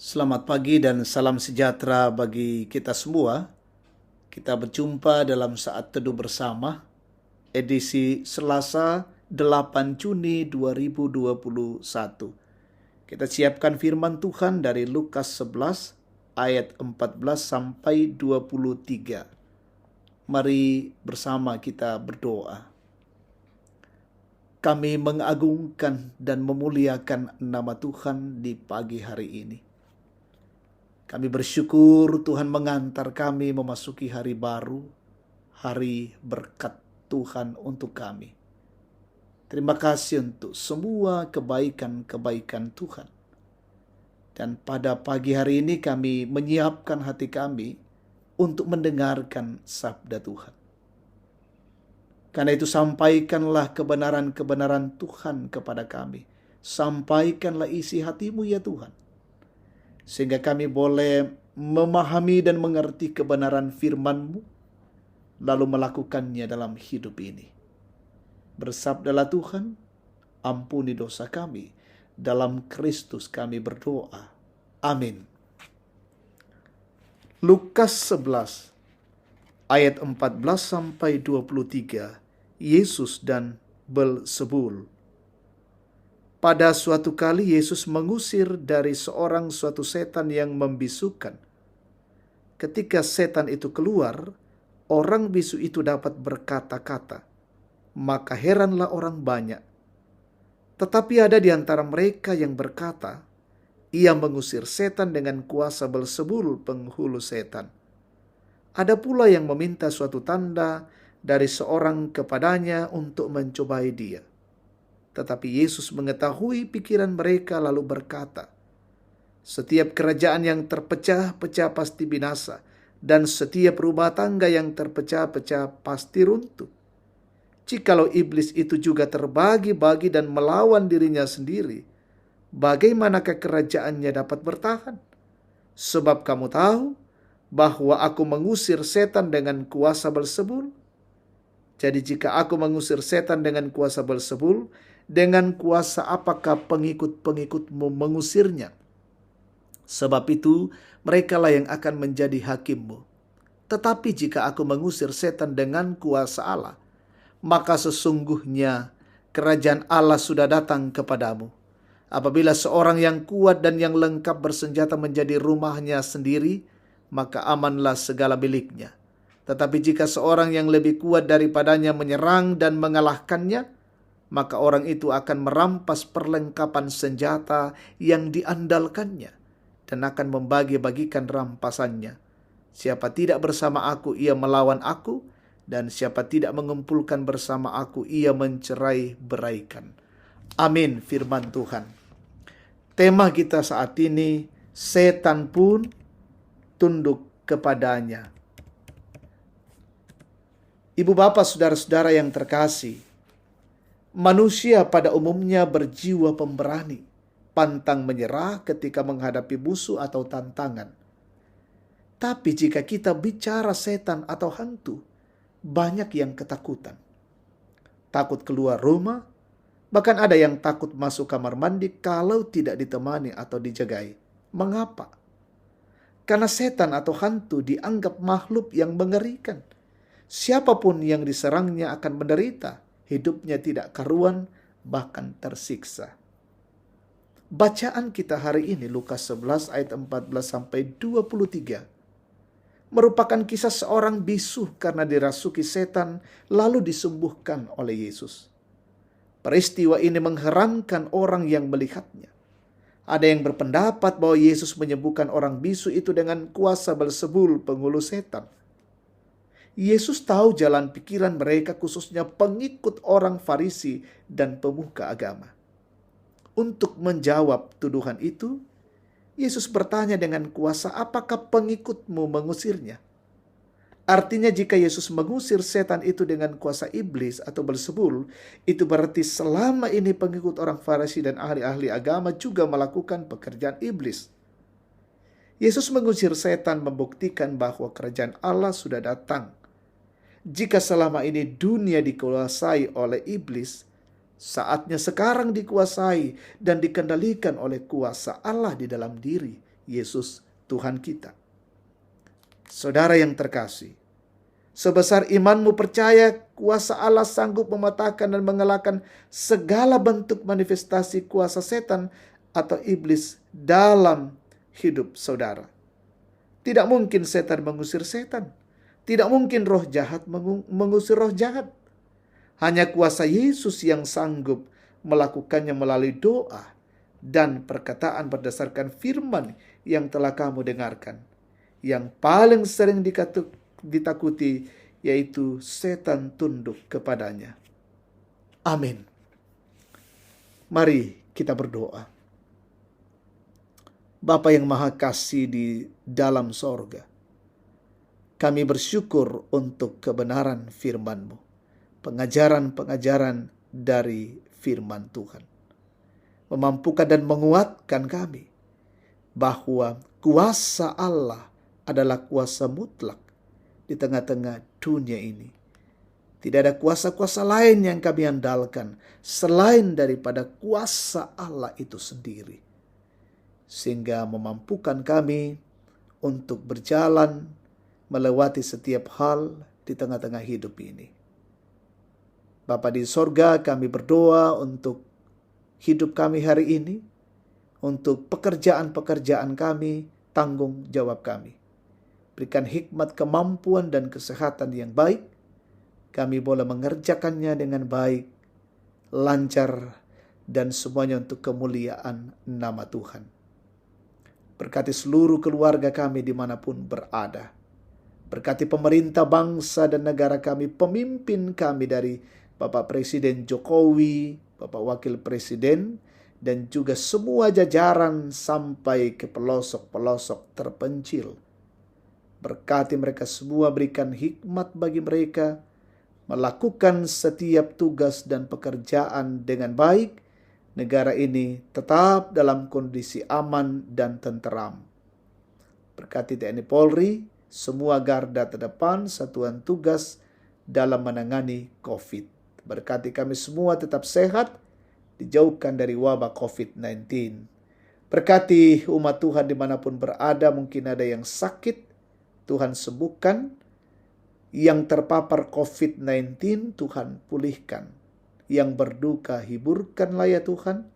Selamat pagi dan salam sejahtera bagi kita semua. Kita berjumpa dalam saat teduh bersama, edisi Selasa 8 Juni 2021. Kita siapkan firman Tuhan dari Lukas 11 ayat 14 sampai 23. Mari bersama kita berdoa. Kami mengagungkan dan memuliakan nama Tuhan di pagi hari ini. Kami bersyukur Tuhan mengantar kami memasuki hari baru, hari berkat Tuhan untuk kami. Terima kasih untuk semua kebaikan-kebaikan Tuhan. Dan pada pagi hari ini kami menyiapkan hati kami untuk mendengarkan sabda Tuhan. Karena itu sampaikanlah kebenaran-kebenaran Tuhan kepada kami. Sampaikanlah isi hatimu ya Tuhan. Sehingga kami boleh memahami dan mengerti kebenaran firman-Mu, lalu melakukannya dalam hidup ini. Bersabdalah Tuhan, ampuni dosa kami, dalam Kristus kami berdoa. Amin. Lukas 11 ayat 14 sampai 23, Yesus dan Belzebul. Pada suatu kali Yesus mengusir dari suatu setan yang membisukan. Ketika setan itu keluar, orang bisu itu dapat berkata-kata. Maka heranlah orang banyak. Tetapi ada di antara mereka yang berkata, ia mengusir setan dengan kuasa Belzebul, penghulu setan. Ada pula yang meminta suatu tanda dari seorang kepadanya untuk mencobai dia. Tetapi Yesus mengetahui pikiran mereka lalu berkata, setiap kerajaan yang terpecah-pecah pasti binasa, dan setiap rumah tangga yang terpecah-pecah pasti runtuh. Jikalau iblis itu juga terbagi-bagi dan melawan dirinya sendiri, bagaimanakah kerajaannya dapat bertahan? Sebab kamu tahu bahwa aku mengusir setan dengan kuasa Belzebul. Jadi jika aku mengusir setan dengan kuasa Belzebul, dengan kuasa apakah pengikut-pengikutmu mengusirnya? Sebab itu merekalah yang akan menjadi hakimmu. Tetapi jika aku mengusir setan dengan kuasa Allah, maka sesungguhnya kerajaan Allah sudah datang kepadamu. Apabila seorang yang kuat dan yang lengkap bersenjata menjadi rumahnya sendiri, maka amanlah segala miliknya. Tetapi jika seorang yang lebih kuat daripadanya menyerang dan mengalahkannya, maka orang itu akan merampas perlengkapan senjata yang diandalkannya dan akan membagi-bagikan rampasannya. Siapa tidak bersama aku, ia melawan aku, dan siapa tidak mengumpulkan bersama aku, ia mencerai-beraikan. Amin, firman Tuhan. Tema kita saat ini, setan pun tunduk kepadanya. Ibu bapak saudara-saudara yang terkasih, manusia pada umumnya berjiwa pemberani, pantang menyerah ketika menghadapi musuh atau tantangan. Tapi jika kita bicara setan atau hantu, banyak yang ketakutan. Takut keluar rumah, bahkan ada yang takut masuk kamar mandi kalau tidak ditemani atau dijagai. Mengapa? Karena setan atau hantu dianggap makhluk yang mengerikan. Siapapun yang diserangnya akan menderita, hidupnya tidak karuan, bahkan tersiksa. Bacaan kita hari ini Lukas 11 ayat 14 sampai 23 merupakan kisah seorang bisu karena dirasuki setan lalu disembuhkan oleh Yesus. Peristiwa ini mengherankan orang yang melihatnya. Ada yang berpendapat bahwa Yesus menyembuhkan orang bisu itu dengan kuasa Belzebul, penghulu setan. Yesus tahu jalan pikiran mereka, khususnya pengikut orang Farisi dan pemuka agama. Untuk menjawab tuduhan itu, Yesus bertanya dengan kuasa, apakah pengikutmu mengusirnya? Artinya jika Yesus mengusir setan itu dengan kuasa iblis atau Belzebul, itu berarti selama ini pengikut orang Farisi dan ahli-ahli agama juga melakukan pekerjaan iblis. Yesus mengusir setan membuktikan bahwa kerajaan Allah sudah datang. Jika selama ini dunia dikuasai oleh iblis, saatnya sekarang dikuasai dan dikendalikan oleh kuasa Allah di dalam diri, Yesus Tuhan kita. Saudara yang terkasih, sebesar imanmu percaya kuasa Allah sanggup mematahkan dan mengalahkan segala bentuk manifestasi kuasa setan atau iblis dalam hidup saudara. Tidak mungkin setan mengusir setan. Tidak mungkin roh jahat mengusir roh jahat. Hanya kuasa Yesus yang sanggup melakukannya melalui doa dan perkataan berdasarkan firman yang telah kamu dengarkan. Yang paling sering ditakuti yaitu setan tunduk kepadanya. Amin. Mari kita berdoa. Bapa yang Maha Kasih di dalam sorga, kami bersyukur untuk kebenaran firman-Mu, pengajaran-pengajaran dari firman Tuhan. Memampukan dan menguatkan kami bahwa kuasa Allah adalah kuasa mutlak di tengah-tengah dunia ini. Tidak ada kuasa-kuasa lain yang kami andalkan selain daripada kuasa Allah itu sendiri. Sehingga memampukan kami untuk berjalan melewati setiap hal di tengah-tengah hidup ini. Bapa di sorga, kami berdoa untuk hidup kami hari ini, untuk pekerjaan-pekerjaan kami, tanggung jawab kami. Berikan hikmat, kemampuan, dan kesehatan yang baik. Kami boleh mengerjakannya dengan baik, lancar, dan semuanya untuk kemuliaan nama Tuhan. Berkati seluruh keluarga kami dimanapun berada. Berkati pemerintah bangsa dan negara kami, pemimpin kami dari Bapak Presiden Jokowi, Bapak Wakil Presiden, dan juga semua jajaran sampai ke pelosok-pelosok terpencil. Berkati mereka semua, berikan hikmat bagi mereka, melakukan setiap tugas dan pekerjaan dengan baik, negara ini tetap dalam kondisi aman dan tenteram. Berkati TNI Polri, semua garda terdepan, satuan tugas dalam menangani COVID. Berkati kami semua tetap sehat, dijauhkan dari wabah COVID-19. Berkati umat Tuhan dimanapun berada, mungkin ada yang sakit, Tuhan sembuhkan. Yang terpapar COVID-19, Tuhan pulihkan. Yang berduka hiburkanlah ya Tuhan.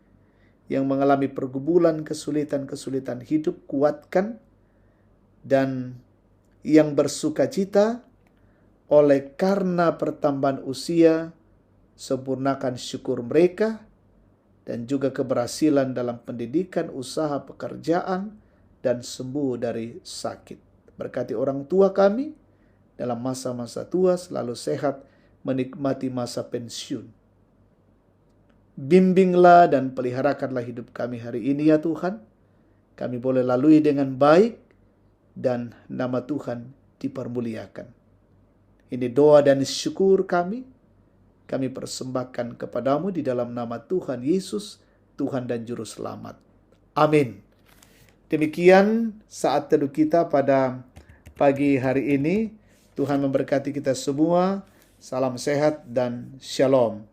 Yang mengalami pergumulan, kesulitan-kesulitan hidup, kuatkan. Dan yang bersukacita oleh karena pertambahan usia, sempurnakan syukur mereka. Dan juga keberhasilan dalam pendidikan, usaha, pekerjaan, dan sembuh dari sakit. Berkati orang tua kami dalam masa-masa tua selalu sehat, menikmati masa pensiun. Bimbinglah dan peliharakanlah hidup kami hari ini ya Tuhan. Kami boleh lalui dengan baik dan nama Tuhan dipermuliakan. Ini doa dan syukur kami. Kami persembahkan kepadamu di dalam nama Tuhan Yesus, Tuhan dan Juru Selamat. Amin. Demikian saat teduh kita pada pagi hari ini. Tuhan memberkati kita semua. Salam sehat dan shalom.